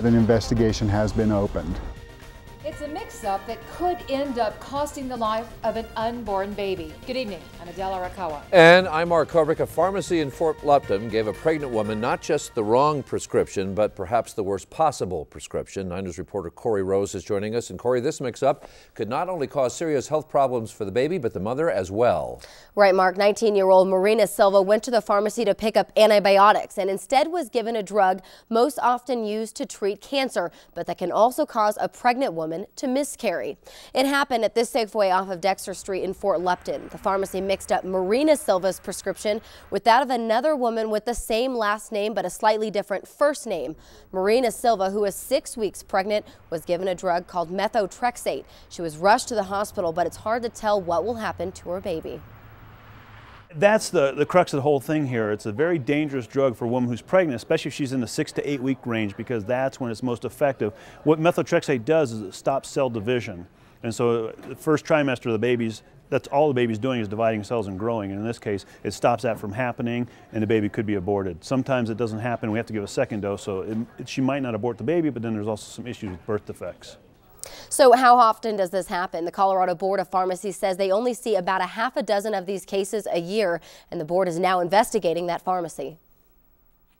an investigation has been opened. It's a mix-up that could end up costing the life of an unborn baby. Good evening, I'm Adela Rakawa. And I'm Mark Kobrick. A pharmacy in Fort Lupton gave a pregnant woman not just the wrong prescription, but perhaps the worst possible prescription. 9 News reporter Corey Rose is joining us. And Corey, this mix-up could not only cause serious health problems for the baby, but the mother as well. Right, Mark. 19-year-old Marina Silva went to the pharmacy to pick up antibiotics and instead was given a drug most often used to treat cancer, but that can also cause a pregnant woman to miscarry. It happened at this Safeway off of Dexter Street in Fort Lupton. The pharmacy mixed up Marina Silva's prescription with that of another woman with the same last name but a slightly different first name. Marina Silva, who is 6 weeks pregnant, was given a drug called methotrexate. She was rushed to the hospital, but it's hard to tell what will happen to her baby. That's the crux of the whole thing here. It's a very dangerous drug for a woman who's pregnant, especially if she's in the 6 to 8 week range, because that's when it's most effective. What methotrexate does is it stops cell division. And so the first trimester of the babies, that's all the baby's doing is dividing cells and growing. And in this case, it stops that from happening and the baby could be aborted. Sometimes it doesn't happen. We have to give a second dose. So she might not abort the baby, but then there's also some issues with birth defects. So how often does this happen? The Colorado Board of Pharmacy says they only see about a half a dozen of these cases a year, and the board is now investigating that pharmacy.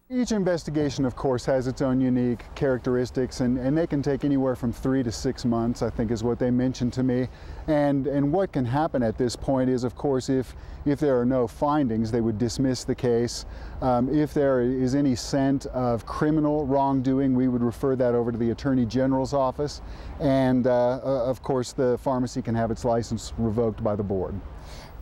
Each investigation, of course, has its own unique characteristics, and they can take anywhere from 3 to 6 months, I think is what they mentioned to me. And what can happen at this point is, of course, if there are no findings, they would dismiss the case. If there is any scent of criminal wrongdoing, we would refer that over to the Attorney General's office. And, of course, the pharmacy can have its license revoked by the board.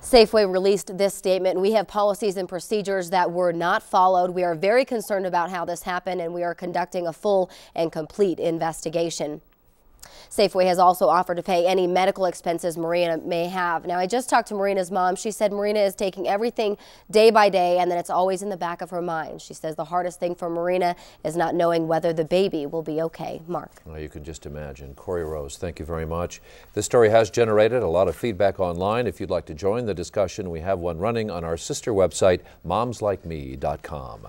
Safeway released this statement. We have policies and procedures that were not followed. We are very concerned about how this happened, and we are conducting a full and complete investigation. Safeway has also offered to pay any medical expenses Marina may have. Now, I just talked to Marina's mom. She said Marina is taking everything day by day and that it's always in the back of her mind. She says the hardest thing for Marina is not knowing whether the baby will be okay. Mark. Well, you can just imagine. Corey Rose, thank you very much. This story has generated a lot of feedback online. If you'd like to join the discussion, we have one running on our sister website, momslikeme.com.